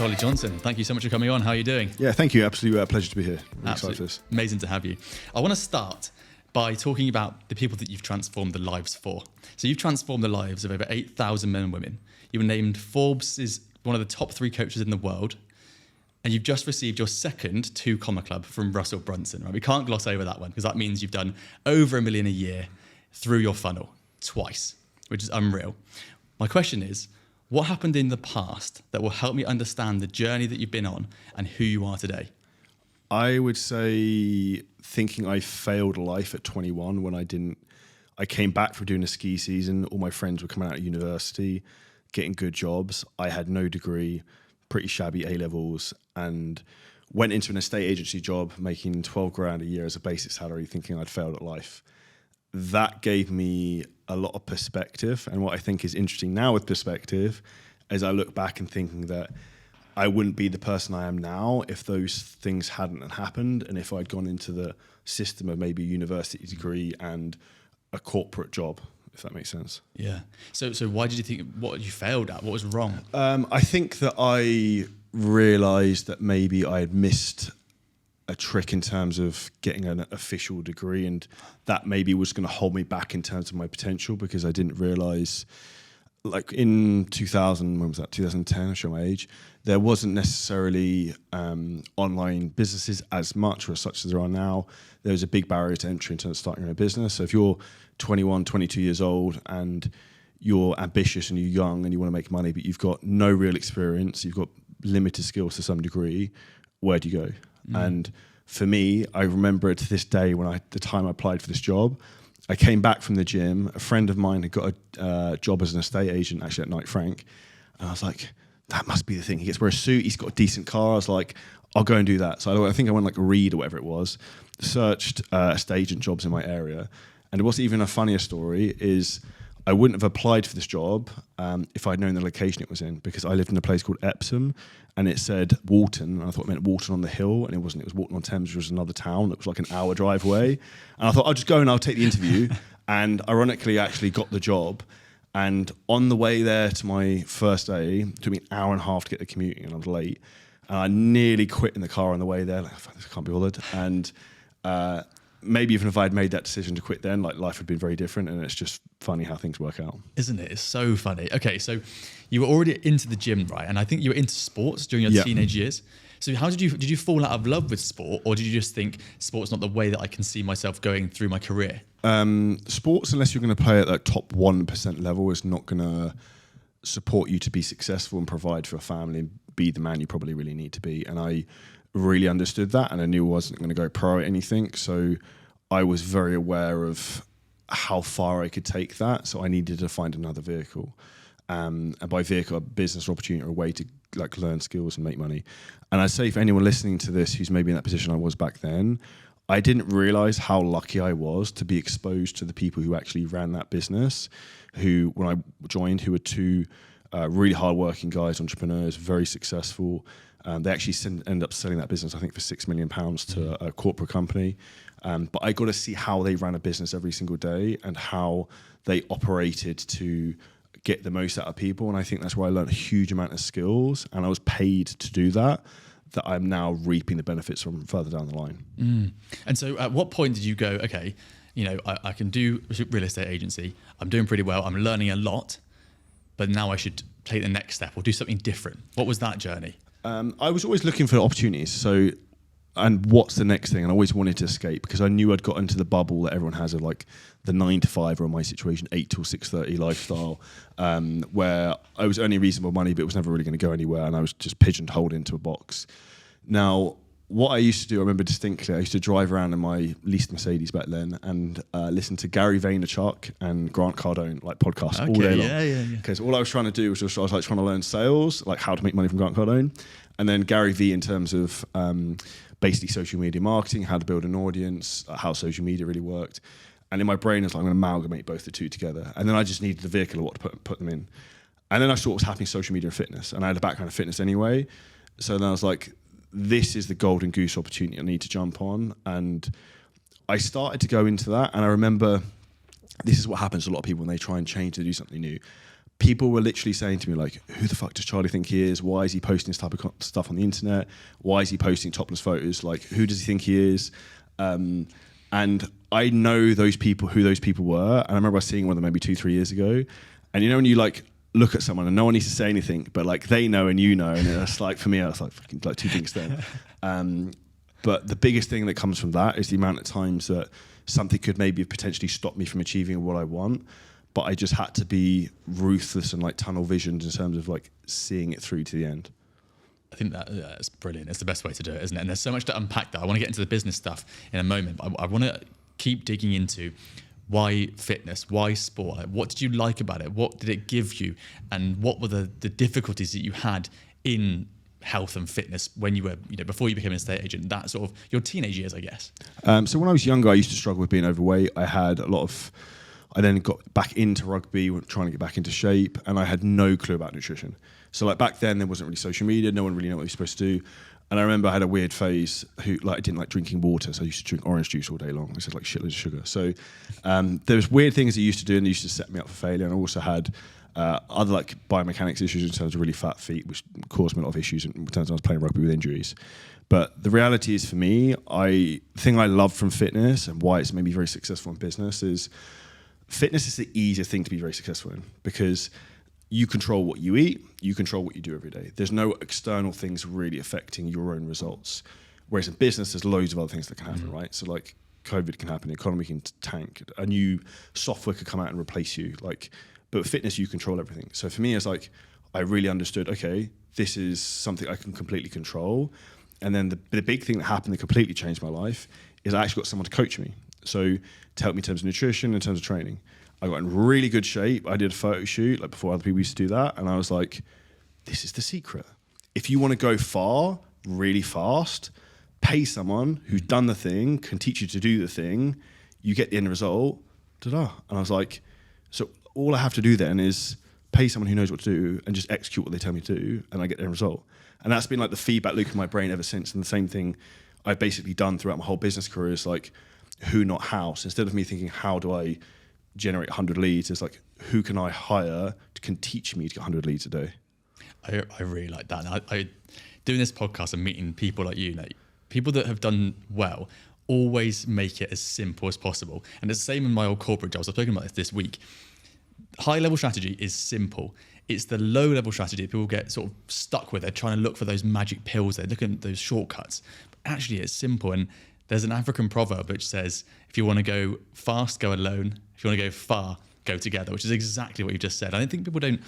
Charlie Johnson, thank you so much for coming on. How are you doing? Yeah, thank you. Absolute pleasure to be here. I'm excited for this. Amazing to have you. I want to start by talking about the people that you've transformed the lives for. So you've transformed the lives of over 8,000 men and women. You were named Forbes is one of the top 3 coaches in the world. And you've just received your second 2 Comma Club from Russell Brunson, right? We can't gloss over that one because that means you've done over $1 million a year through your funnel twice, which is unreal. My question is, what happened in the past that will help me understand the journey that you've been on and who you are today? I would say thinking I failed life at 21 when I came back from doing a ski season. All my friends were coming out of university, getting good jobs. I had no degree, pretty shabby A-levels, and went into an estate agency job making 12 grand a year as a basic salary, thinking I'd failed at life. That gave me a lot of perspective. And what I think is interesting now with perspective is I look back and thinking that I wouldn't be the person I am now if those things hadn't happened, and if I'd gone into the system of maybe a university degree and a corporate job, if that makes sense. Yeah. So why did you think, what you failed at? What was wrong? I think that I realised that maybe I had missed a trick in terms of getting an official degree, and that maybe was going to hold me back in terms of my potential, because I didn't realise, like in 2000, when was that, 2010, I show my age, there wasn't necessarily online businesses as much or as such as there are now. There was a big barrier to entry in terms of starting your own business. So if you're 21, 22 years old and you're ambitious and you're young and you want to make money, but you've got no real experience, you've got limited skills to some degree, where do you go? And for me, I remember it to this day when the time I applied for this job, I came back from the gym. A friend of mine had got a job as an estate agent, actually at Knight Frank. And I was like, that must be the thing. He gets to wear a suit, he's got a decent car. I was like, I'll go and do that. So I think I went like Reed or whatever it was, searched estate agent jobs in my area. And what's even a funnier story is I wouldn't have applied for this job if I'd known the location it was in, because I lived in a place called Epsom and it said Walton, and I thought it meant Walton on the Hill, and it wasn't. It was Walton on Thames, which was another town that was like an hour drive away. And I thought, I'll just go and I'll take the interview. And ironically, I actually got the job. And on the way there to my first day, it took me an hour and a half to get the commuting, and I was late. And I nearly quit in the car on the way there. Like, I can't be bothered. And maybe even if I'd made that decision to quit then, like, life had been very different. And it's just funny how things work out. Isn't it? It's so funny. Okay, so you were already into the gym, right? And I think you were into sports during your teenage years. So how did you fall out of love with sport, or did you just think sport's not the way that I can see myself going through my career? Sports, unless you're going to play at that top 1% level, is not going to support you to be successful and provide for a family and be the man you probably really need to be. And I really understood that, and I knew I wasn't going to go pro at anything. So I was very aware of how far I could take that. So I needed to find another vehicle. And by vehicle, a business opportunity or a way to like learn skills and make money. And I'd say for anyone listening to this who's maybe in that position I was back then, I didn't realize how lucky I was to be exposed to the people who actually ran that business, who, when I joined, who were 2 really hardworking guys, entrepreneurs, very successful. They actually ended up selling that business, I think, for £6 million to a corporate company. But I got to see how they ran a business every single day and how they operated to get the most out of people. And I think that's where I learned a huge amount of skills, and I was paid to do that I'm now reaping the benefits from further down the line. And so at what point did you go, okay, you know, I can do real estate agency, I'm doing pretty well, I'm learning a lot, but now I should take the next step or do something different? What was that journey? I was always looking for opportunities. So, and what's the next thing? And I always wanted to escape, because I knew I'd got into the bubble that everyone has of like the 9 to 5, or in my situation, 8 till 6:30 lifestyle, where I was earning reasonable money, but it was never really going to go anywhere. And I was just pigeonholed into a box. Now, what I used to do, I remember distinctly, I used to drive around in my leased Mercedes back then and listen to Gary Vaynerchuk and Grant Cardone, like podcasts all day long. Because all I was trying to do was I was like trying to learn sales, like how to make money from Grant Cardone. And then Gary V in terms of basically social media marketing, how to build an audience, how social media really worked. And in my brain, I was like, I'm going to amalgamate both the 2 together. And then I just needed a vehicle of what to put them in. And then I saw what was happening in social media and fitness. And I had a background in fitness anyway. So then I was like, this is the golden goose opportunity I need to jump on. And I started to go into that. And I remember, this is what happens to a lot of people when they try and change to do something new. people were literally saying to me, like, who the fuck does Charlie think he is? Why is he posting this type of stuff on the internet? Why is he posting topless photos? Like, who does he think he is? And I know who those people were. And I remember seeing one of them maybe 2-3 years ago. And you know when you like look at someone and no one needs to say anything, but like they know and you know, and it's like, for me, I was like fucking like two drinks then. But the biggest thing that comes from that is the amount of times that something could maybe potentially stop me from achieving what I want, but I just had to be ruthless and like tunnel visioned in terms of like seeing it through to the end. I think that's brilliant. It's the best way to do it, isn't it? And there's so much to unpack there. I want to get into the business stuff in a moment, but I want to keep digging into why fitness, why sport? What did you like about it? What did it give you? And what were the difficulties that you had in health and fitness when you were, before you became an estate agent, that sort of your teenage years, I guess? So when I was younger, I used to struggle with being overweight. I then got back into rugby, trying to get back into shape, and I had no clue about nutrition. So like back then, there wasn't really social media. No one really knew what you're supposed to do. And I remember I had a weird phase. I didn't like drinking water, so I used to drink orange juice all day long. This is like shitloads of sugar. So there was weird things I used to do, and they used to set me up for failure. And I also had other like biomechanics issues in terms of really fat feet, which caused me a lot of issues in terms of I was playing rugby with injuries. But the reality is, for me, the thing I love from fitness and why it's made me very successful in business is fitness is the easiest thing to be very successful in, because you control what you eat, you control what you do every day. There's no external things really affecting your own results. Whereas in business, there's loads of other things that can happen, right? So like COVID can happen, the economy can tank, a new software could come out and replace you. But with fitness, you control everything. So for me, it's like, I really understood, okay, this is something I can completely control. And then the big thing that happened that completely changed my life is I actually got someone to coach me. So to help me in terms of nutrition, in terms of training. I got in really good shape. I did a photo shoot like before other people used to do that. And I was like, this is the secret. If you want to go far, really fast, pay someone who's done the thing, can teach you to do the thing, you get the end result, ta-da. And I was like, so all I have to do then is pay someone who knows what to do and just execute what they tell me to do, and I get the end result. And that's been like the feedback loop in my brain ever since. And the same thing I've basically done throughout my whole business career is like, who, not how. So instead of me thinking, how do I generate 100 leads, it's like, who can I hire can teach me to get 100 leads a day? I really like that. And I doing this podcast and meeting people like you, people that have done well, always make it as simple as possible. And it's the same in my old corporate jobs. I've spoken about this week. High level strategy is simple. It's the low level strategy that people get sort of stuck with. They're trying to look for those magic pills. They're looking at those shortcuts. But actually, it's simple. And there's an African proverb which says, if you want to go fast, go alone. If you want to go far, go together, which is exactly what you just said. I don't think people don't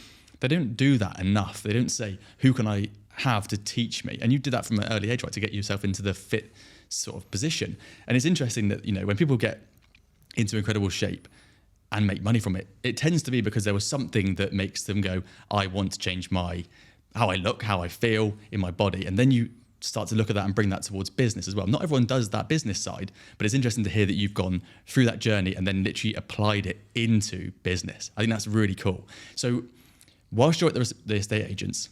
do that enough. They don't say, who can I have to teach me? And you did that from an early age, right, to get yourself into the fit sort of position. And it's interesting that, when people get into incredible shape and make money from it, it tends to be because there was something that makes them go, I want to change how I look, how I feel in my body. And then you start to look at that and bring that towards business as well. Not everyone does that business side, but it's interesting to hear that you've gone through that journey and then literally applied it into business. I think that's really cool. So whilst you're at the estate agents,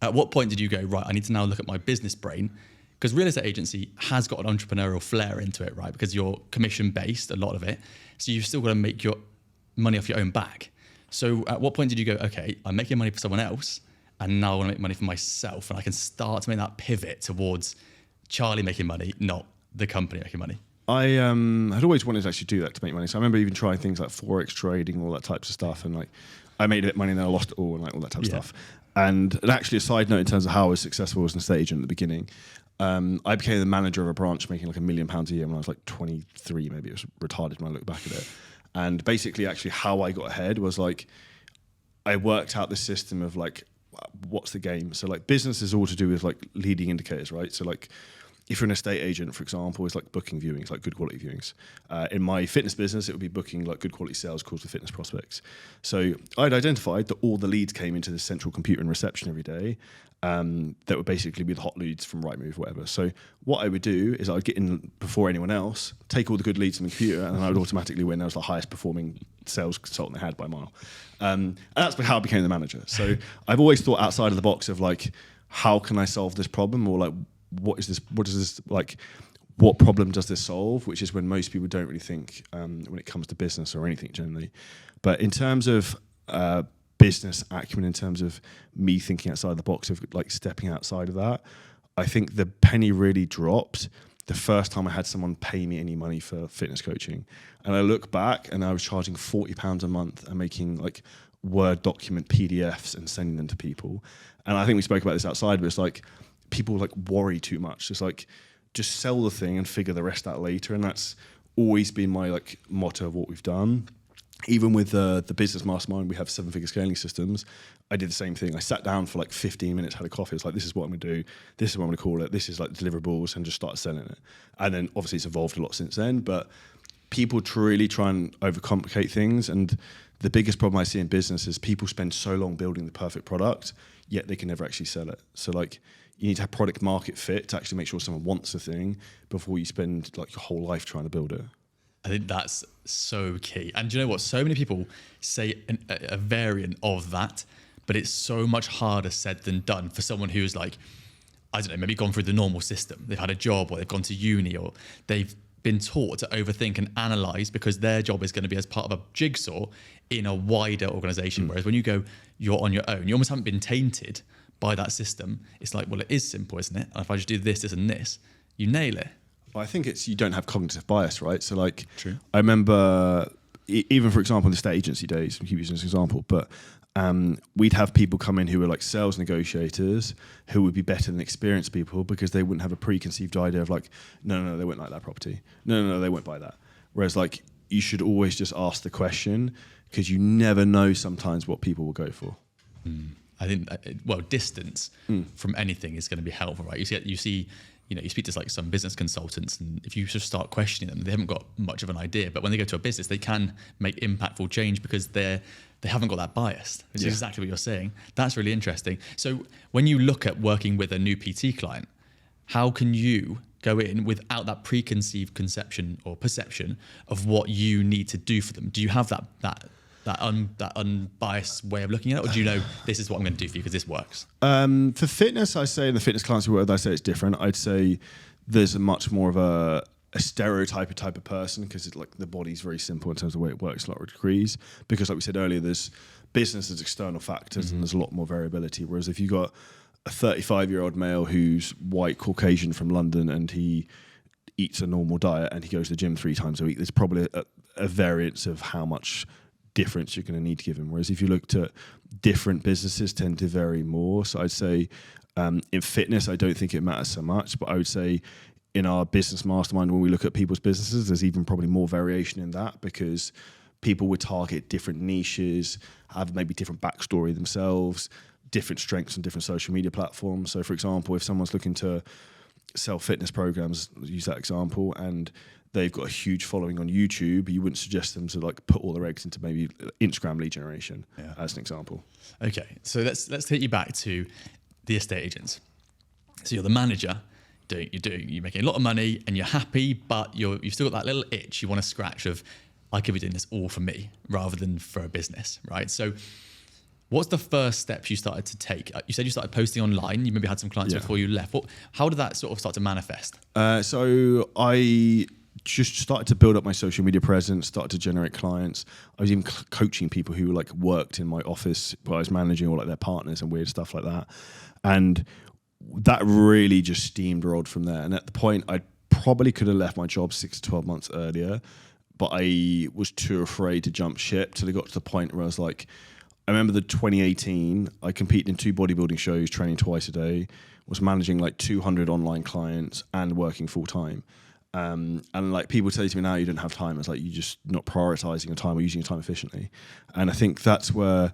at what point did you go, right, I need to now look at my business brain? Because real estate agency has got an entrepreneurial flair into it, right? Because you're commission based, a lot of it. So you've still got to make your money off your own back. So at what point did you go, okay, I'm making money for someone else, and now I want to make money for myself, and I can start to make that pivot towards Charlie making money, not the company making money? I had always wanted to actually do that to make money. So I remember even trying things like Forex trading, all that types of stuff. And like, I made a bit of money and then I lost it all and like all that type of stuff. And actually a side note in terms of how I was successful as an estate agent at the beginning, I became the manager of a branch making like £1 million a year when I was like 23, maybe. It was retarded when I look back at it. And basically actually how I got ahead was like, I worked out this system of like, what's the game? So like business is all to do with like leading indicators, right? So like if you're an estate agent, for example, it's like booking viewings, like good quality viewings. In my fitness business, it would be booking like good quality sales calls with fitness prospects. So I'd identified that all the leads came into the central computer and reception every day. That would basically be the hot leads from Rightmove, whatever. So what I would do is I would get in before anyone else, take all the good leads from the computer, and then I would automatically win. I was the highest performing sales consultant they had by a mile. And that's how I became the manager. So I've always thought outside of the box of like, how can I solve this problem? Or like, what is this like, what problem does this solve? Which is when most people don't really think when it comes to business or anything generally. But in terms of business acumen in terms of me thinking outside the box of like stepping outside of that. I think the penny really dropped the first time I had someone pay me any money for fitness coaching. And I look back and I was charging £40 a month and making like Word document PDFs and sending them to people. And I think we spoke about this outside, but it's like people like worry too much. It's like, just sell the thing and figure the rest out later. And that's always been my like motto of what we've done. Even with the business mastermind, we have 7-figure scaling systems. I did the same thing. I sat down for like 15 minutes, had a coffee. It's like, this is what I'm going to do. This is what I'm going to call it. This is like deliverables, and just started selling it. And then obviously it's evolved a lot since then. But people really try and overcomplicate things. And the biggest problem I see in business is people spend so long building the perfect product, yet they can never actually sell it. So like, you need to have product market fit to actually make sure someone wants the thing before you spend like your whole life trying to build it. I think that's so key. And do you know what? So many people say a variant of that, but it's so much harder said than done for someone who's like, I don't know, maybe gone through the normal system. They've had a job, or they've gone to uni, or they've been taught to overthink and analyze because their job is going to be as part of a jigsaw in a wider organization. Whereas when you go, you're on your own, you almost haven't been tainted by that system. It's like, well, it is simple, isn't it? And if I just do this, this, and this, you nail it. Well, I think it's, you don't have cognitive bias, right? So like, True. I remember even for example, in the state agency days, we keep using this example, but we'd have people come in who were like sales negotiators who would be better than experienced people because they wouldn't have a preconceived idea of like, no, they won't like that property. No, they won't buy that. Whereas like, you should always just ask the question because you never know sometimes what people will go for. I think, well, distance from anything is going to be helpful, right? You see, you speak to like some business consultants, and if you just start questioning them, they haven't got much of an idea. But when they go to a business, they can make impactful change because they haven't got that bias, which is exactly what you're saying. That's really interesting. So when you look at working with a new PT client, how can you go in without that preconceived conception or perception of what you need to do for them? Do you have that unbiased way of looking at it, or do you know this is what I'm going to do for you because this works? For fitness, I say, and the fitness clients we work with, I say it's different. I'd say there's a much more of a stereotype type of person because it's like the body's very simple in terms of the way it works, a lot of degrees. Because like we said earlier, there's business as external factors and there's a lot more variability. Whereas if you've got a 35-year-old male who's white, Caucasian from London, and he eats a normal diet and he goes to the gym 3 times a week, there's probably a variance of how much difference you're going to need to give him. Whereas if you looked at different businesses tend to vary more. So I'd say in fitness, I don't think it matters so much, but I would say in our business mastermind, when we look at people's businesses, there's even probably more variation in that because people would target different niches, have maybe different backstory themselves, different strengths on different social media platforms. So for example, if someone's looking to sell fitness programs, use that example, and they've got a huge following on YouTube, you wouldn't suggest them to like put all their eggs into maybe Instagram lead generation as an example. Okay, so let's take you back to the estate agents. So you're the manager, you're making a lot of money and you're happy, but you've still got that little itch you want to scratch of, I could be doing this all for me rather than for a business, right? So what's the first steps you started to take? You said you started posting online. You maybe had some clients before you left. How did that sort of start to manifest? So I just started to build up my social media presence, started to generate clients. I was even coaching people who like worked in my office while I was managing, or like their partners and weird stuff like that. And that really just steamed rod from there. And at the point, I probably could have left my job 6 to 12 months earlier, but I was too afraid to jump ship till it got to the point where I was like, I remember the 2018, I competed in 2 bodybuilding shows, training twice a day, was managing like 200 online clients and working full time. And like people say to me now, you don't have time. It's like you're just not prioritizing your time or using your time efficiently. And I think that's where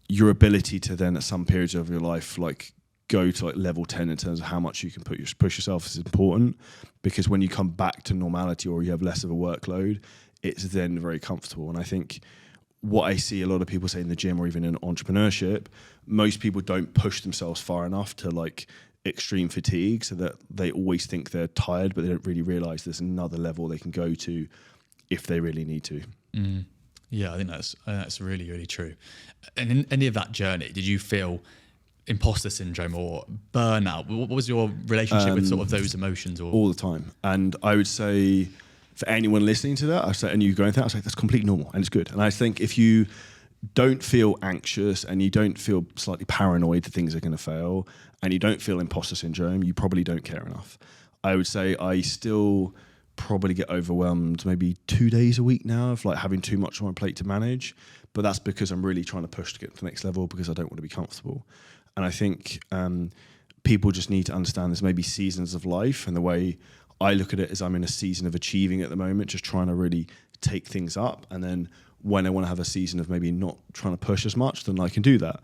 your ability to then at some periods of your life, like go to like level 10 in terms of how much you can push yourself is important, because when you come back to normality or you have less of a workload, it's then very comfortable. And I think what I see a lot of people say in the gym or even in entrepreneurship, most people don't push themselves far enough to like extreme fatigue, so that they always think they're tired, but they don't really realize there's another level they can go to if they really need to. Yeah, I think that's really, really true. And in any of that journey, did you feel imposter syndrome or burnout? What was your relationship with sort of those emotions? Or all the time. And I would say for anyone listening to that, I say, and you going through that, I say that's completely normal and it's good. And I think if you don't feel anxious and you don't feel slightly paranoid that things are going to fail and you don't feel imposter syndrome, you probably don't care enough. I would say I still probably get overwhelmed maybe 2 days a week now of like having too much on my plate to manage, but that's because I'm really trying to push to get to the next level because I don't want to be comfortable. And I think people just need to understand there's maybe seasons of life, and the way I look at it is I'm in a season of achieving at the moment, just trying to really take things up, and then when I want to have a season of maybe not trying to push as much, then I can do that.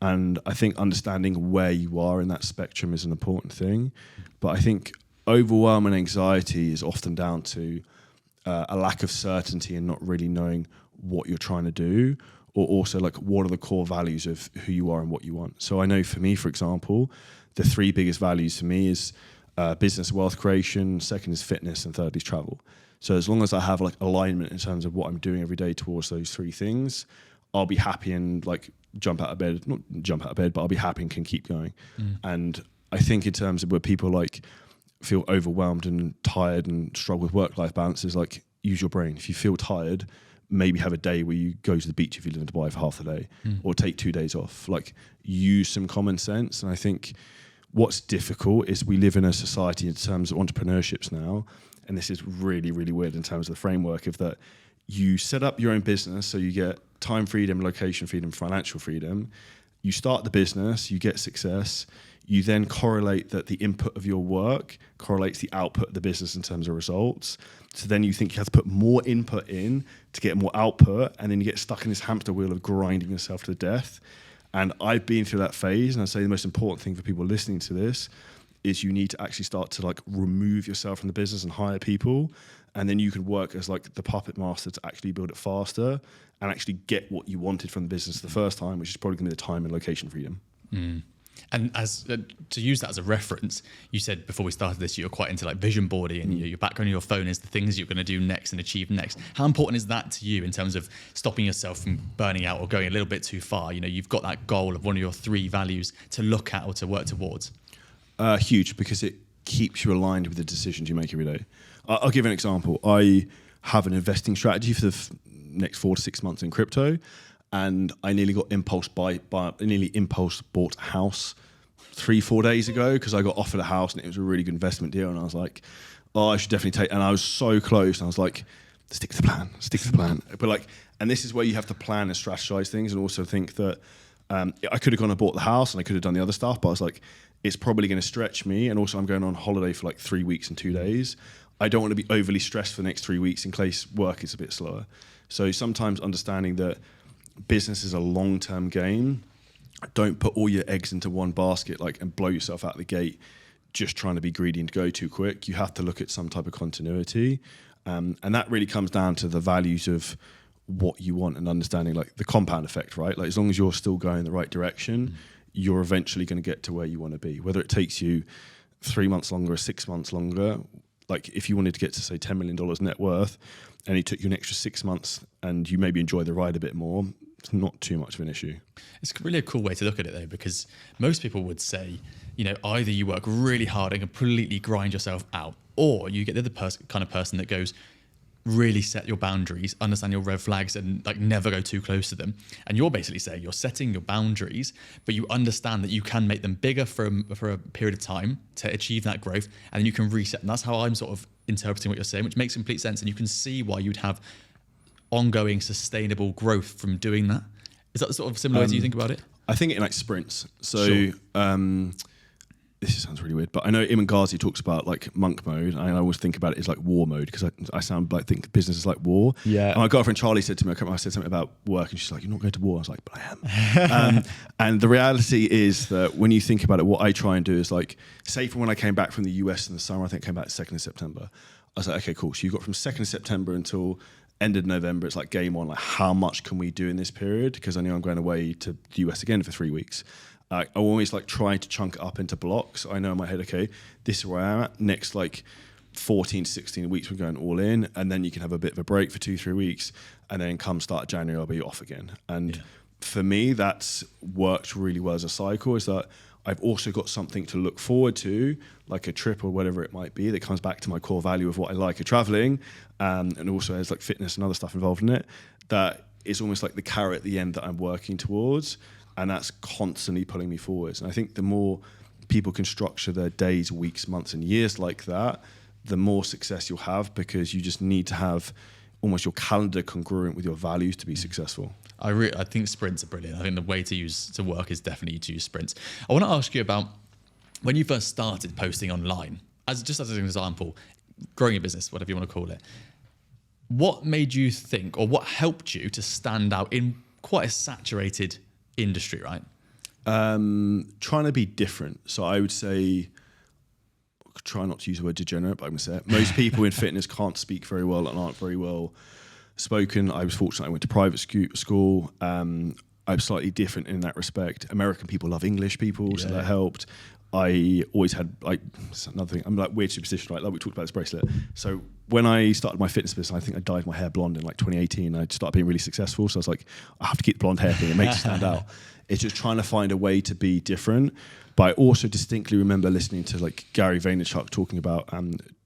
And I think understanding where you are in that spectrum is an important thing. But I think overwhelm and anxiety is often down to a lack of certainty and not really knowing what you're trying to do, or also like what are the core values of who you are and what you want. So I know for me, for example, the 3 biggest values for me is business, wealth creation, second is fitness, and third is travel. So as long as I have like alignment in terms of what I'm doing every day towards those 3 things, I'll be happy and like not jump out of bed, but I'll be happy and can keep going. And I think in terms of where people like feel overwhelmed and tired and struggle with work-life balance is like, use your brain. If you feel tired, maybe have a day where you go to the beach if you live in Dubai for half the day, or take 2 days off. Like, use some common sense. And I think what's difficult is we live in a society in terms of entrepreneurships now, and this is really, really weird in terms of the framework of that you set up your own business, so you get time freedom, location freedom, financial freedom. You start the business, you get success. You then correlate that the input of your work correlates the output of the business in terms of results. So then you think you have to put more input in to get more output, and then you get stuck in this hamster wheel of grinding yourself to death. And I've been through that phase, and I say the most important thing for people listening to this is you need to actually start to like remove yourself from the business and hire people, and then you can work as like the puppet master to actually build it faster and actually get what you wanted from the business the first time, which is probably going to be the time and location freedom. And as to use that as a reference, you said before we started this, you're quite into like vision boarding, and your background on your phone is the things you're going to do next and achieve next. How important is that to you in terms of stopping yourself from burning out or going a little bit too far? You know, you've got that goal of one of your 3 values to look at or to work towards. Huge, because it keeps you aligned with the decisions you make every day. I'll give an example. I have an investing strategy for the next 4 to 6 months in crypto. And I nearly got impulse bought a house 3-4 days ago because I got offered a house and it was a really good investment deal. And I was like, oh, I should definitely take. And I was so close. And I was like, stick to the plan. But like, and this is where you have to plan and strategize things, and also think that I could have gone and bought the house and I could have done the other stuff. But I was like, it's probably going to stretch me. And also I'm going on holiday for like 3 weeks and 2 days. I don't want to be overly stressed for the next 3 weeks in case work is a bit slower. So sometimes understanding that business is a long-term game. Don't put all your eggs into one basket, like, and blow yourself out the gate just trying to be greedy and go too quick. You have to look at some type of continuity. And that really comes down to the values of what you want and understanding like the compound effect, right? Like, as long as you're still going the right direction, you're eventually going to get to where you want to be. Whether it takes you 3 months longer or 6 months longer, like if you wanted to get to say $10 million net worth and it took you an extra 6 months and you maybe enjoy the ride a bit more, it's not too much of an issue. It's really a cool way to look at it though, because most people would say, you know, either you work really hard and completely grind yourself out, or you get the other kind of person that goes, really set your boundaries, understand your red flags, and like never go too close to them. And you're basically saying you're setting your boundaries, but you understand that you can make them bigger for a period of time to achieve that growth, and then you can reset. And that's how I'm sort of interpreting what you're saying, which makes complete sense. And you can see why you'd have ongoing sustainable growth from doing that. Is that the sort of similar way you think about it? I think in like sprints. So Sure. This sounds really weird, but I know Imran Ghazi talks about like monk mode, and I always think about it as like war mode, because I sound like think business is like war. Yeah. And my girlfriend Charlie said to me, I said something about work, and she's like, "You're not going to war." I was like, "But I am." And the reality is that when you think about it, what I try and do is like, say from when I came back from the US in the summer, I think I came back 2nd of September. I was like, okay, cool. So you've got from 2nd of September until end of November, it's like game on. Like, how much can we do in this period? Because I know I'm going away to the US again for 3 weeks. I always like try to chunk it up into blocks. I know in my head, okay, this is where I'm at. Next like 14 to 16 weeks, we're going all in, and then you can have a bit of a break for 2-3 weeks, and then come start of January, I'll be off again. And for me, that's worked really well as a cycle, is that I've also got something to look forward to, like a trip or whatever it might be, that comes back to my core value of what I like of traveling, and also there's like fitness and other stuff involved in it, that it's almost like the carrot at the end that I'm working towards, and that's constantly pulling me forwards. And I think the more people can structure their days, weeks, months, and years like that, the more success you'll have, because you just need to have almost your calendar congruent with your values to be successful. I think sprints are brilliant. I think the way to work is definitely to use sprints. I want to ask you about when you first started posting online, just as an example, growing a business, whatever you want to call it. What made you think, or what helped you to stand out in quite a saturated industry, right? Trying to be different. So I would say, try not to use the word degenerate, but I'm going to say it. Most people in fitness can't speak very well and aren't very well spoken. I was fortunate I went to private school. I'm slightly different in that respect. American people love English people, so that helped. I always had, like, another thing, I'm like weird superstition, right? Like we talked about this bracelet. So when I started my fitness business, I think I dyed my hair blonde in like 2018. I started being really successful. So I was like, I have to keep the blonde hair thing. It makes it stand out. It's just trying to find a way to be different. But I also distinctly remember listening to like Gary Vaynerchuk talking about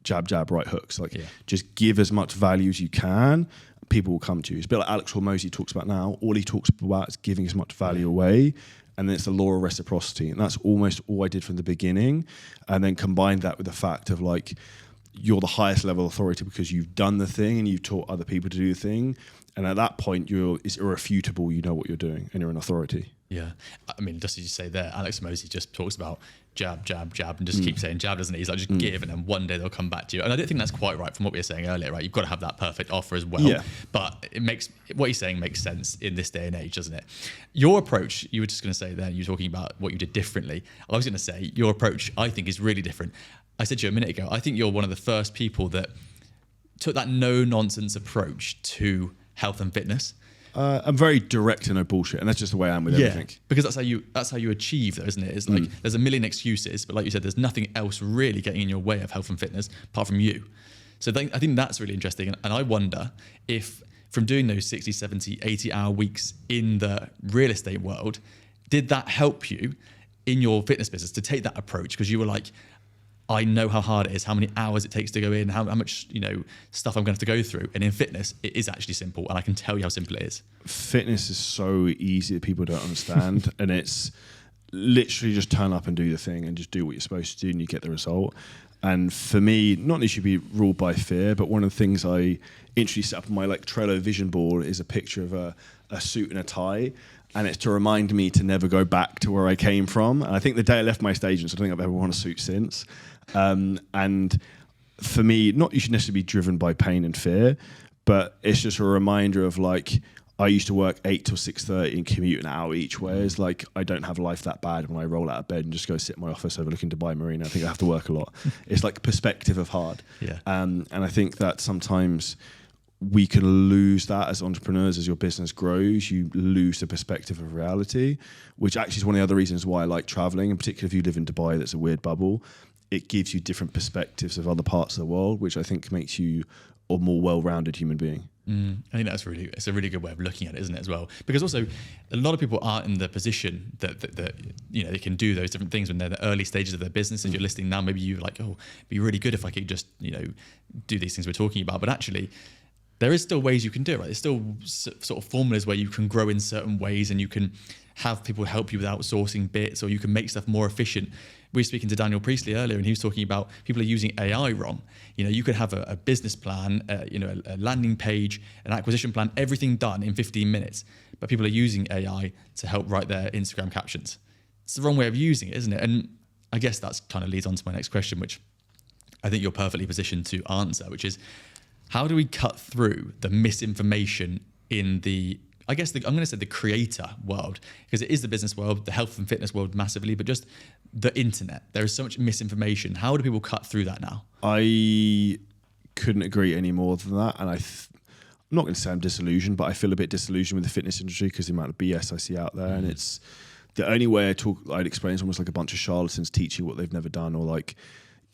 jab, jab, right hooks. Like just give as much value as you can. People will come to you. It's a bit like Alex Hormozy talks about now. All he talks about is giving as much value away. And then it's the law of reciprocity. And that's almost all I did from the beginning. And then combined that with the fact of like, you're the highest level authority because you've done the thing and you've taught other people to do the thing. And at that point, it's irrefutable. You know what you're doing and you're an authority. Yeah. I mean, just as you say there, Alex Hormozy just talks about jab, jab, jab, and just keeps saying jab, doesn't he? He's like, just give, and then one day they'll come back to you. And I don't think that's quite right from what we were saying earlier, right? You've got to have that perfect offer as well. Yeah. But what you're saying makes sense in this day and age, doesn't it? Your approach, you were just going to say then, you were talking about what you did differently. I was going to say, your approach, I think, is really different. I said to you a minute ago, I think you're one of the first people that took that no-nonsense approach to health and fitness. I'm very direct and no bullshit, and that's just the way I am with everything. Because that's how you achieve, though, isn't it? It's like there's a million excuses, but like you said, there's nothing else really getting in your way of health and fitness apart from you. So I think that's really interesting, and I wonder if from doing those 60, 70, 80-hour weeks in the real estate world, did that help you in your fitness business to take that approach? Because you were like, I know how hard it is, how many hours it takes to go in, how much stuff I'm going to have to go through. And in fitness, it is actually simple, and I can tell you how simple it is. Fitness is so easy that people don't understand, and it's literally just turn up and do the thing and just do what you're supposed to do, and you get the result. And for me, not that you should be ruled by fear, but one of the things I initially set up on my like Trello vision board is a picture of a suit and a tie. And it's to remind me to never go back to where I came from. And I think the day I left my stage, I don't think I've ever worn a suit since. And for me, not you should necessarily be driven by pain and fear, but it's just a reminder of like, I used to work 8 till 6:30 and commute an hour each way. It's like, I don't have life that bad when I roll out of bed and just go sit in my office overlooking Dubai Marina. I think I have to work a lot. It's like perspective of hard. Yeah. And I think that sometimes we can lose that as entrepreneurs. As your business grows, you lose the perspective of reality, which actually is one of the other reasons why I like traveling, in particular if you live in Dubai, that's a weird bubble. It gives you different perspectives of other parts of the world, which I think makes you a more well-rounded human being. I think it's a really good way of looking at it, isn't it, as well? Because also, a lot of people aren't in the position that they can do those different things when they're in the early stages of their business. And you're listening now, maybe you're like, oh, it'd be really good if I could just do these things we're talking about. But actually, there is still ways you can do it, right? There's still sort of formulas where you can grow in certain ways, and you can have people help you with outsourcing bits, or you can make stuff more efficient. We were speaking to Daniel Priestley earlier, and he was talking about people are using AI wrong. You could have a business plan, a landing page, an acquisition plan, everything done in 15 minutes, but people are using AI to help write their Instagram captions. It's the wrong way of using it, isn't it? And I guess that's kind of leads on to my next question, which I think you're perfectly positioned to answer, which is, how do we cut through the misinformation in I'm going to say the creator world, because it is the business world, the health and fitness world massively, but just the internet. There is so much misinformation. How do people cut through that now? I couldn't agree any more than that. And I'm not going to say I'm disillusioned, but I feel a bit disillusioned with the fitness industry because the amount of BS I see out there. And it's the only way I'd explain is almost like a bunch of charlatans teaching what they've never done, or like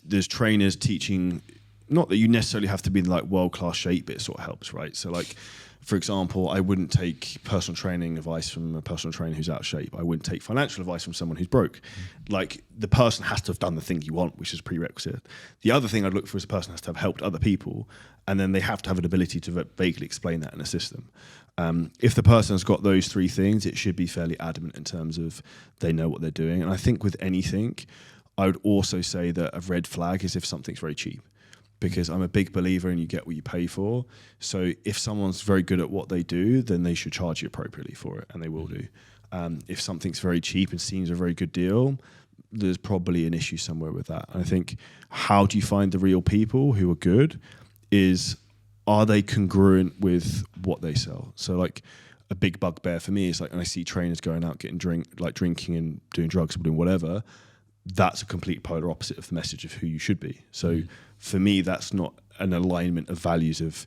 there's trainers teaching. Not that you necessarily have to be in like world-class shape, but it sort of helps, right? So like, for example, I wouldn't take personal training advice from a personal trainer who's out of shape. I wouldn't take financial advice from someone who's broke. Like, the person has to have done the thing you want, which is a prerequisite. The other thing I'd look for is the person has to have helped other people, and then they have to have an ability to vaguely explain that in a system. If the person's got those three things, it should be fairly adamant in terms of they know what they're doing. And I think with anything, I would also say that a red flag is if something's very cheap, because I'm a big believer in you get what you pay for. So if someone's very good at what they do, then they should charge you appropriately for it, and they will do. If something's very cheap and seems a very good deal, there's probably an issue somewhere with that. And I think, how do you find the real people who are good is, are they congruent with what they sell? So like a big bugbear for me is like when I see trainers going out getting drinking and doing drugs or doing whatever, that's a complete polar opposite of the message of who you should be. So for me, that's not an alignment of values of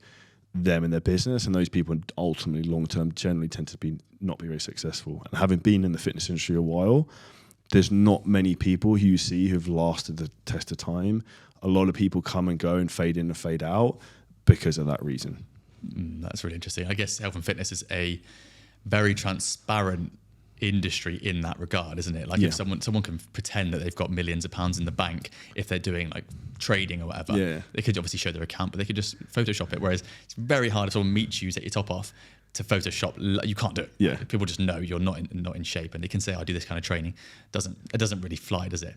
them and their business, and those people ultimately long term generally tend to not be very successful. And having been in the fitness industry a while, there's not many people who you see who've lasted the test of time. A lot of people come and go and fade in and fade out because of that reason. That's really interesting. I guess health and fitness is a very transparent industry in that regard, isn't it? Like if someone can pretend that they've got millions of pounds in the bank if they're doing like trading or whatever. They could obviously show their account, but they could just Photoshop it. Whereas it's very hard if someone meets you, take your top off, to Photoshop. You can't do it. People just know you're not in shape, and they can say, I do this kind of training. It doesn't really fly, does it?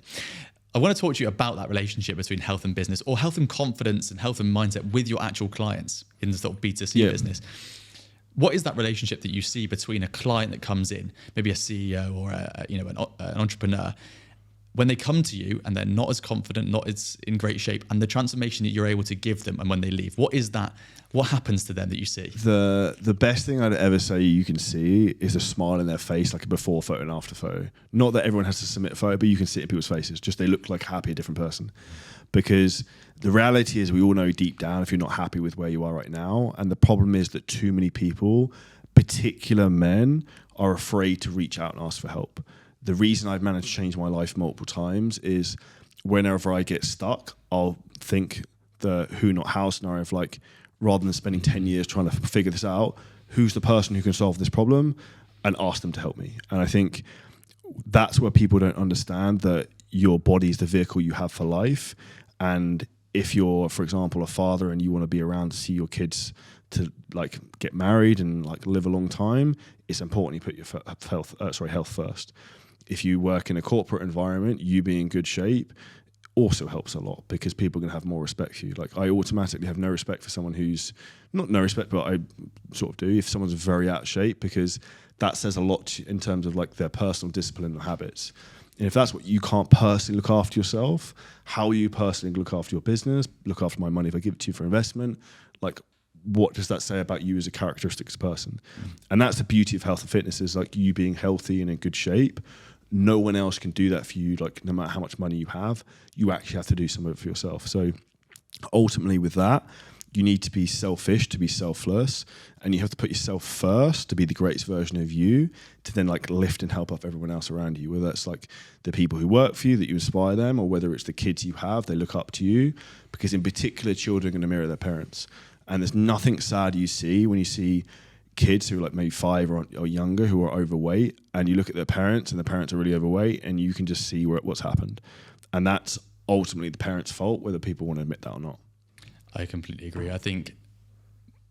I want to talk to you about that relationship between health and business, or health and confidence and health and mindset with your actual clients in the sort of B2C business. What is that relationship that you see between a client that comes in, maybe a CEO or an entrepreneur, when they come to you and they're not as confident, not as in great shape, and the transformation that you're able to give them, and when they leave, what is that? What happens to them that you see? The best thing I'd ever say you can see is a smile in their face, like a before photo and after photo. Not that everyone has to submit a photo, but you can see it in people's faces. Just they look like a happy, different person. Because the reality is, we all know deep down if you're not happy with where you are right now. And the problem is that too many people, particular men, are afraid to reach out and ask for help. The reason I've managed to change my life multiple times is whenever I get stuck, I'll think the who not how scenario of like, rather than spending 10 years trying to figure this out, who's the person who can solve this problem, and ask them to help me. And I think that's where people don't understand that your body is the vehicle you have for life. And if you're, for example, a father and you want to be around to see your kids to like get married and like live a long time, it's important you put your health first. If you work in a corporate environment, you being in good shape also helps a lot, because people are going to have more respect for you. Like I automatically have no respect for someone who's not no respect, but I sort of do if someone's very out of shape, because that says a lot in terms of like their personal discipline and habits. And if that's what you can't personally look after yourself, how will you personally look after your business, look after my money if I give it to you for investment? Like, what does that say about you as a characteristics person? And that's the beauty of health and fitness, is like you being healthy and in good shape. No one else can do that for you. Like no matter how much money you have, you actually have to do some of it for yourself. So ultimately with that, you need to be selfish to be selfless, and you have to put yourself first to be the greatest version of you, to then like lift and help up everyone else around you, whether that's like the people who work for you, that you inspire them, or whether it's the kids you have, they look up to you, because in particular, children are going to mirror their parents. And there's nothing sad you see when you see kids who are like maybe 5 or younger who are overweight, and you look at their parents and the parents are really overweight, and you can just see what's happened. And that's ultimately the parents' fault, whether people want to admit that or not. I completely agree. I think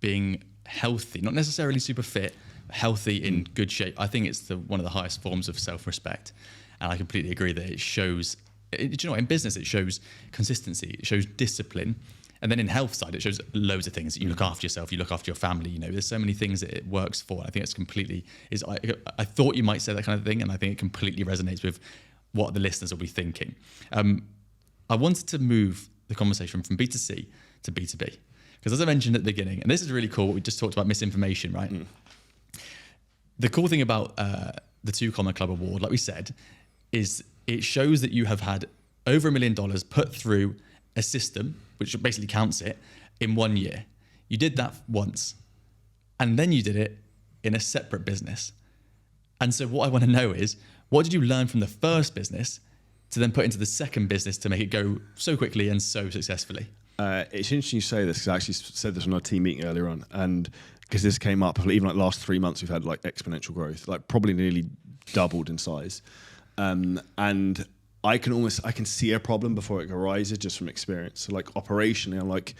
being healthy, not necessarily super fit, healthy in good shape, I think it's one of the highest forms of self-respect. And I completely agree that it shows, in business, it shows consistency, it shows discipline. And then in health side, it shows loads of things. You look after yourself, you look after your family. There's so many things that it works for. I think it's completely, I thought you might say that kind of thing, and I think it completely resonates with what the listeners will be thinking. I wanted to move the conversation from B2C to B2B. Because as I mentioned at the beginning, and this is really cool, what we just talked about misinformation, right? The cool thing about the 2 Comma Club Award, like we said, is it shows that you have had over $1 million put through a system, which basically counts it, in 1 year. You did that once, and then you did it in a separate business. And so what I want to know is, what did you learn from the first business to then put into the second business to make it go so quickly and so successfully? It's interesting you say this, because I actually said this on our team meeting earlier on, and because this came up, even like last 3 months, we've had like exponential growth, like probably nearly doubled in size. And I can see a problem before it arises just from experience. So like operationally, I'm like,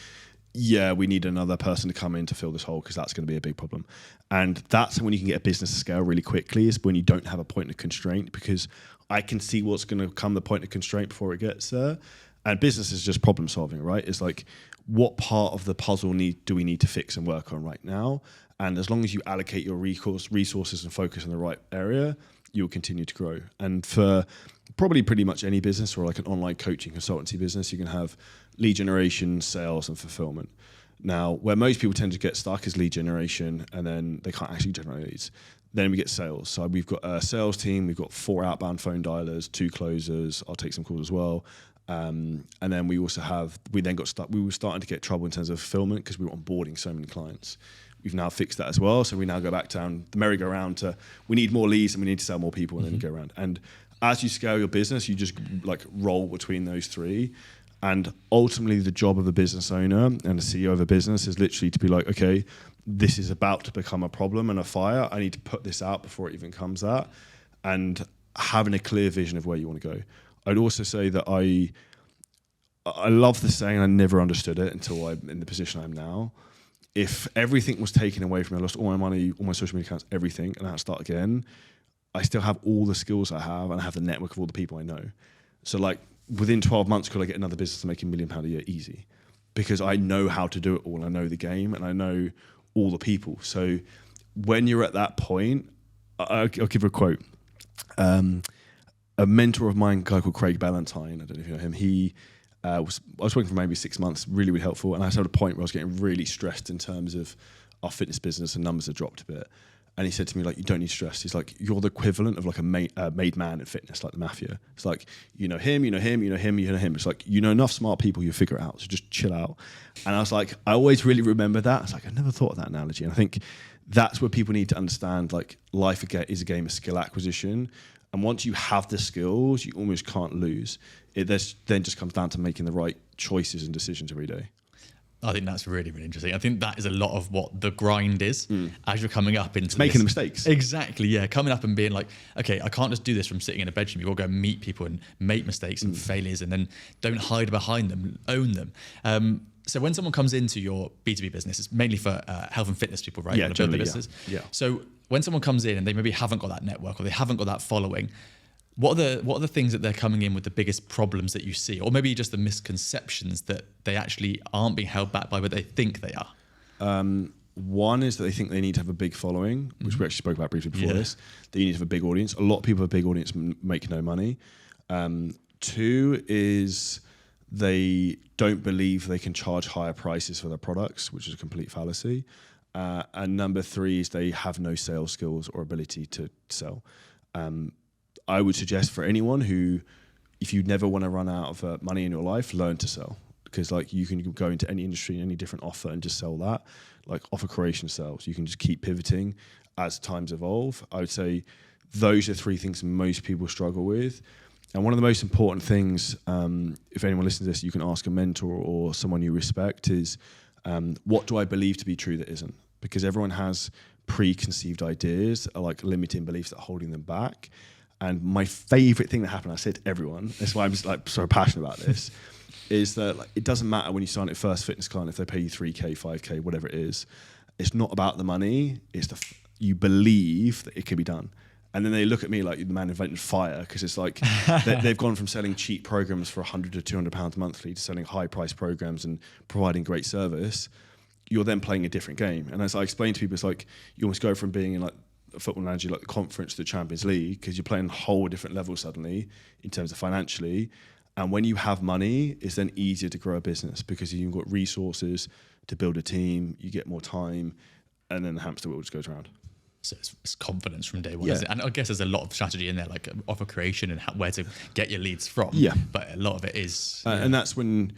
yeah, we need another person to come in to fill this hole because that's going to be a big problem. And that's when you can get a business to scale really quickly, is when you don't have a point of constraint, because I can see what's going to come the point of constraint before it gets there. And business is just problem solving, right? It's like, what part of the puzzle do we need to fix and work on right now? And as long as you allocate your resources and focus in the right area, you'll continue to grow. And for probably pretty much any business, or like an online coaching consultancy business, you can have lead generation, sales, and fulfillment. Now, where most people tend to get stuck is lead generation, and then they can't actually generate leads. Then we get sales. So we've got a sales team, we've got 4 outbound phone dialers, 2 closers. I'll take some calls as well. And then we also we were starting to get trouble in terms of fulfillment because we were onboarding so many clients. We've now fixed that as well. So we now go back down the merry-go-round to, we need more leads and we need to sell more people, and then you go around. And as you scale your business, you just like roll between those 3. And ultimately the job of a business owner and a CEO of a business is literally to be like, okay, this is about to become a problem and a fire. I need to put this out before it even comes out, and having a clear vision of where you want to go. I'd also say that I love the saying, I never understood it until I'm in the position I'm now. If everything was taken away from me, I lost all my money, all my social media accounts, everything, and I had to start again, I still have all the skills I have, and I have the network of all the people I know. So like within 12 months, could I get another business to make £1 million a year? Easy. Because I know how to do it all. I know the game and I know all the people. So when you're at that point, I'll give a quote. A mentor of mine, a guy called Craig Ballantyne, I don't know if you know him, I was working for maybe 6 months, really, really helpful. And I was at a point where I was getting really stressed in terms of our fitness business, and numbers had dropped a bit. And he said to me, like, you don't need stress. He's like, you're the equivalent of like a made man in fitness, like the mafia. It's like, you know him, you know him, you know him, you know him. It's like, you know enough smart people, you figure it out. So just chill out. And I was like, I always really remember that. I was like, I never thought of that analogy. And I think that's where people need to understand, like, life is a game of skill acquisition. And once you have the skills, you almost can't lose. It then just comes down to making the right choices and decisions every day. I think that's really, really interesting. I think that is a lot of what the grind is as you're coming up into making the mistakes. Exactly, yeah. Coming up and being like, okay, I can't just do this from sitting in a bedroom. You've got to go meet people and make mistakes and failures, and then don't hide behind them, own them. So when someone comes into your B2B business, it's mainly for health and fitness people, right? Yeah, You build the business. Yeah. So when someone comes in and they maybe haven't got that network or they haven't got that following, what are the things that they're coming in with the biggest problems that you see, or maybe just the misconceptions that they actually aren't being held back by what they think they are? One is that they think they need to have a big following, which we actually spoke about briefly before this. That you need to have a big audience. A lot of people with a big audience make no money. 2 is they don't believe they can charge higher prices for their products, which is a complete fallacy. And number 3 is they have no sales skills or ability to sell. I would suggest for anyone who, if you never want to run out of money in your life, learn to sell. Because like you can go into any industry, any different offer, and just sell that. Like offer creation sells. You can just keep pivoting as times evolve. I would say those are 3 things most people struggle with. And one of the most important things, if anyone listens to this, you can ask a mentor or someone you respect, is what do I believe to be true that isn't? Because everyone has preconceived ideas, like limiting beliefs that are holding them back. And my favorite thing that happened, I said to everyone, that's why I'm just like so passionate about this, is that like, it doesn't matter when you sign a first fitness client if they pay you 3K, 5K, whatever it is. It's not about the money. It's you believe that it can be done. And then they look at me like the man invented fire, because it's like they've gone from selling cheap programs for £100 to £200 monthly to selling high-priced programs and providing great service. You're then playing a different game. And as I explain to people, it's like you almost go from being in like a football analogy, like the conference to the Champions League, because you're playing a whole different level suddenly in terms of financially. And when you have money, it's then easier to grow a business because you've got resources to build a team, you get more time, and then the hamster wheel just goes around. So it's confidence from day one. Yeah. And I guess there's a lot of strategy in there, like offer creation and where to get your leads from. Yeah. But a lot of it is... And that's when...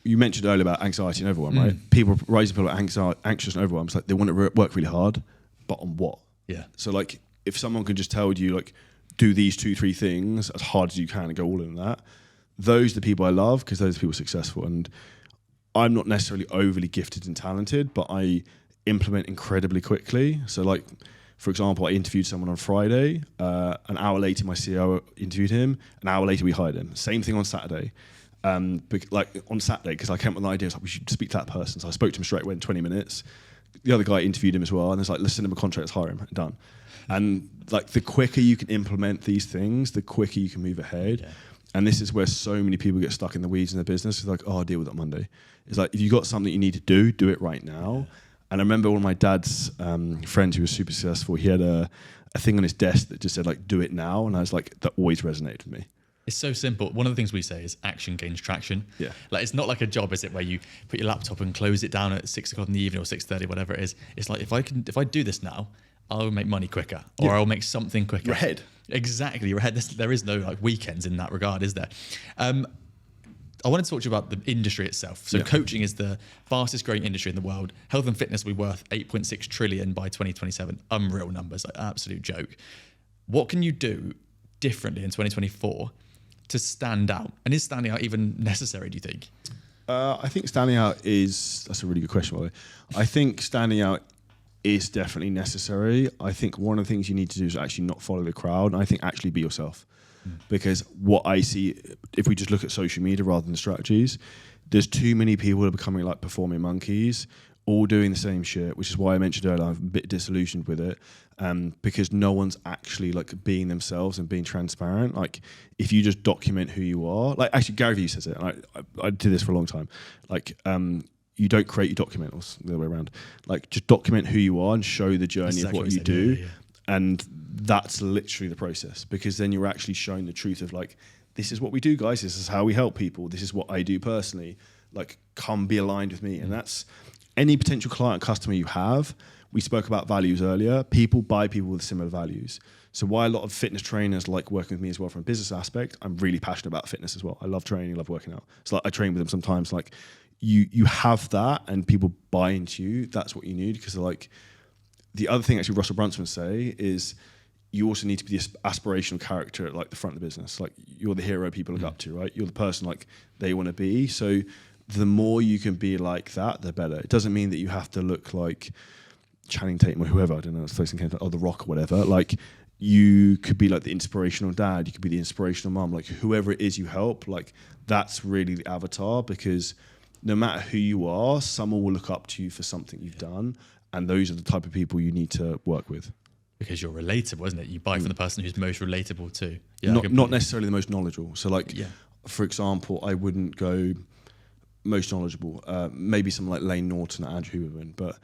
You mentioned earlier about anxiety and overwhelm, right? People raising people anxious and overwhelmed. It's like they want to work really hard, but on what? Yeah. So like if someone can just tell you like do these 2-3 things as hard as you can and go all in that, those are the people I love because those are people successful. And I'm not necessarily overly gifted and talented, but I implement incredibly quickly. So like, for example, I interviewed someone on Friday. An hour later, my CEO interviewed him. An hour later, we hired him. Same thing on Saturday. Like on Saturday, because I came up with an idea, I was like, we should speak to that person. So I spoke to him straight away in 20 minutes. The other guy interviewed him as well, and it's like, let's send him a contract, let's hire him, done. And like the quicker you can implement these things, the quicker you can move ahead. Yeah. And this is where so many people get stuck in the weeds in their business. It's like, oh, I'll deal with that Monday. It's like, if you got something you need to do it right now. Yeah. And I remember one of my dad's friends who was super successful, he had a thing on his desk that just said like, do it now. And I was like, that always resonated with me. It's so simple. One of the things we say is action gains traction. Yeah. Like it's not like a job, is it, where you put your laptop and close it down at 6 o'clock in the evening or 6:30, whatever it is. It's like, if I do this now, I'll make money quicker, or I'll make something quicker. You're ahead. Exactly. You're ahead. There is no like weekends in that regard, is there? I want to talk to you about the industry itself. So coaching is the fastest growing industry in the world. Health and fitness will be worth 8.6 trillion by 2027. Unreal numbers, like absolute joke. What can you do differently in 2024 to stand out? And is standing out even necessary, do you think? I think standing out that's a really good question, by the way. I think standing out is definitely necessary. I think one of the things you need to do is actually not follow the crowd. And I think actually be yourself. Because what I see, if we just look at social media rather than strategies, there's too many people who are becoming like performing monkeys, all doing the same shit, which is why I mentioned earlier I'm a bit disillusioned with it, because no one's actually like being themselves and being transparent. Like if you just document who you are, like actually Gary Vee says it, and I did this for a long time, like you don't create, you document, or the other way around. Like just document who you are and show the journey of what you do. Yeah. And that's literally the process, because then you're actually showing the truth of like, this is what we do, guys. This is how we help people. This is what I do personally. Like, come be aligned with me. And that's any potential client, customer you have. We spoke about values earlier. People buy people with similar values. So why a lot of fitness trainers like working with me as well from a business aspect, I'm really passionate about fitness as well. I love training, love working out. So like I train with them sometimes. Like you have that and people buy into you. That's what you need, because they're like, the other thing actually Russell Brunson would say is you also need to be the aspirational character at like the front of the business. Like you're the hero people look up to, right? You're the person like they want to be. So the more you can be like that, the better. It doesn't mean that you have to look like Channing Tatum or whoever, I don't know, or The Rock or whatever. Like you could be like the inspirational dad, you could be the inspirational mom, like whoever it is you help, like that's really the avatar, because no matter who you are, someone will look up to you for something you've done. And those are the type of people you need to work with. Because you're relatable, isn't it? You buy from the person who's most relatable too. Yeah, not necessarily the most knowledgeable. So like, for example, I wouldn't go most knowledgeable. Maybe someone like Lane Norton or Andrew Huberman, but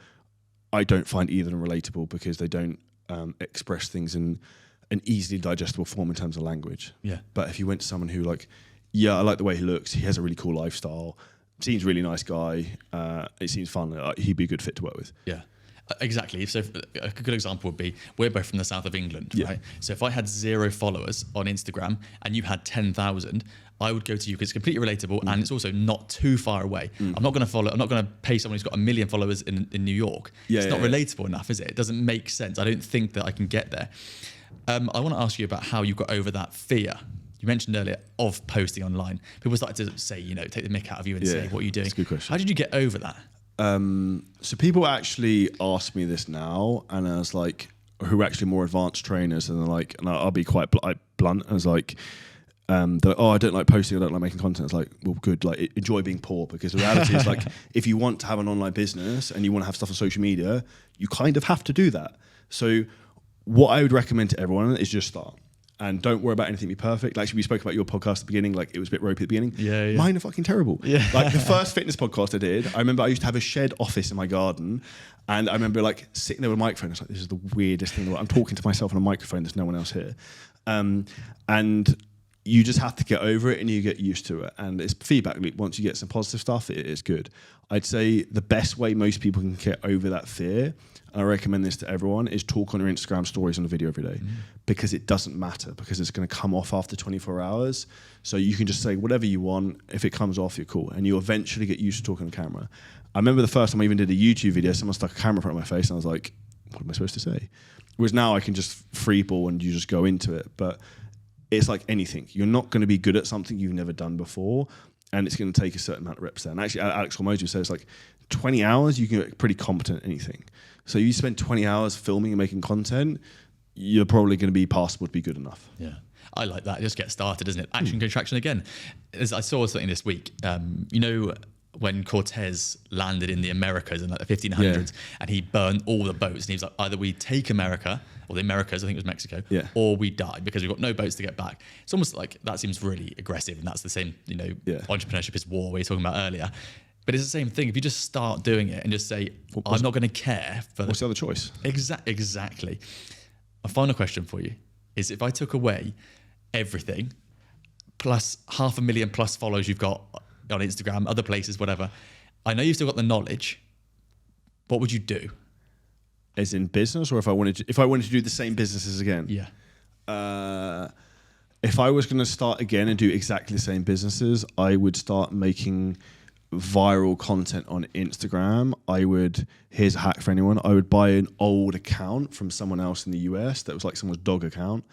I don't find either of them relatable because they don't express things in an easily digestible form in terms of language. Yeah. But if you went to someone who like, I like the way he looks, he has a really cool lifestyle, seems really nice guy, it seems fun, he'd be a good fit to work with. Yeah. Exactly. So a good example would be, we're both from the south of England, right? So if I had 0 followers on Instagram and you had 10,000, I would go to you because it's completely relatable and it's also not too far away. I'm not going to pay someone who's got 1 million followers in New York. It's not relatable enough, is it? It doesn't make sense. I don't think that I can get there. I want to ask you about how you got over that fear. You mentioned earlier of posting online. People started to say, take the mick out of you and say, what are you doing? That's a good question. How did you get over that? So people actually ask me this now, and I was like, who are actually more advanced trainers, and they're like, and I'll be quite blunt. I was like, they're like, I don't like posting, I don't like making content. It's like, well, good, like enjoy being poor, because the reality is like, if you want to have an online business and you want to have stuff on social media, you kind of have to do that. So what I would recommend to everyone is just start. And don't worry about anything be perfect. Like, actually, we spoke about your podcast at the beginning, like it was a bit ropey at the beginning. Mine are fucking terrible. Like the first fitness podcast I did, I remember I used to have a shed office in my garden, and I remember like sitting there with a microphone. It's like, this is the weirdest thing in the world. I'm talking to myself on a microphone, there's no one else here. And you just have to get over it and you get used to it. And it's feedback loop. Once you get some positive stuff, it is good. I'd say the best way most people can get over that fear, and I recommend this to everyone, is talk on your Instagram stories on a video every day. Because it doesn't matter, because it's going to come off after 24 hours. So you can just say whatever you want. If it comes off, you're cool. And you eventually get used to talking on camera. I remember the first time I even did a YouTube video, someone stuck a camera in front of my face and I was like, what am I supposed to say? Whereas now I can just freeball and you just go into it. But it's like anything. You're not going to be good at something you've never done before, and it's going to take a certain amount of reps there. And actually, Alex Hormozy says like 20 hours, you can get pretty competent at anything. So you spend 20 hours filming and making content, you're probably going to be passable to be good enough. Yeah. I like that. Just get started, isn't it? Action, contraction again. As I saw something this week, when Cortez landed in the Americas in like the 1500s and he burned all the boats, and he was like, either we take America, or the Americas, I think it was Mexico, or we die because we've got no boats to get back. It's almost like that seems really aggressive, and that's the same, entrepreneurship is war we were talking about earlier. But it's the same thing. If you just start doing it and just say, I'm not going to care. What's the other choice? Exactly. My final question for you is, if I took away everything, plus 500,000 plus followers you've got on Instagram, other places, whatever, I know you've still got the knowledge, what would you do? As in business, or if I wanted to do the same businesses again? Yeah. If I was going to start again and do exactly the same businesses, I would start making viral content on Instagram. Here's a hack for anyone, I would buy an old account from someone else in the US that was like someone's dog account,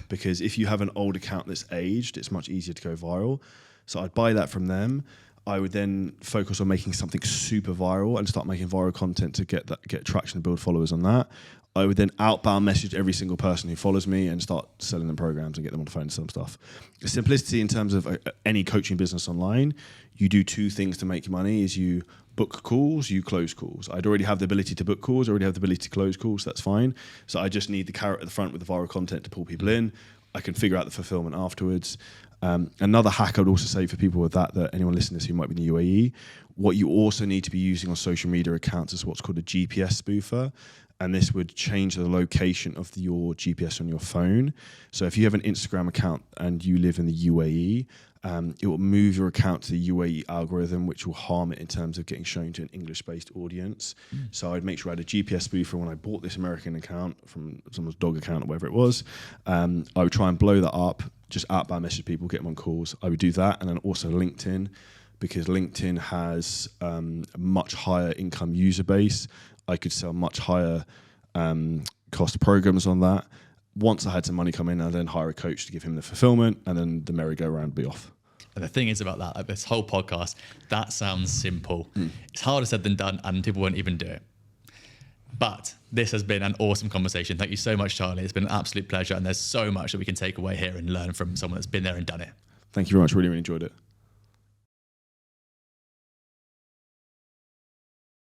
because if you have an old account that's aged, it's much easier to go viral. So I'd buy that from them. I would then focus on making something super viral and start making viral content to get traction and build followers on that. I would then outbound message every single person who follows me and start selling them programs and get them on the phone and sell them stuff. The simplicity in terms of any coaching business online, you do two things to make money: is you book calls, you close calls. I'd already have the ability to book calls, I already have the ability to close calls, that's fine. So I just need the carrot at the front with the viral content to pull people in. I can figure out the fulfillment afterwards. Another hack I would also say for people with that anyone listening to this who might be in the UAE, what you also need to be using on social media accounts is what's called a GPS spoofer. And this would change the location of your GPS on your phone. So if you have an Instagram account and you live in the UAE, it will move your account to the UAE algorithm, which will harm it in terms of getting shown to an English-based audience. So I'd make sure I had a GPS spoofer when I bought this American account from someone's dog account or whatever it was. I would try and blow that up, just outbound message people, get them on calls. I would do that, and then also LinkedIn, because LinkedIn has a much higher income user base. I could sell much higher cost programs on that. Once I had some money come in, I'd then hire a coach to give him the fulfillment, and then the merry-go-round would be off. And the thing is about that, like this whole podcast, that sounds simple. It's harder said than done, and people won't even do it. But this has been an awesome conversation. Thank you so much, Charlie. It's been an absolute pleasure, and there's so much that we can take away here and learn from someone that's been there and done it. Thank you very much. Really, really enjoyed it.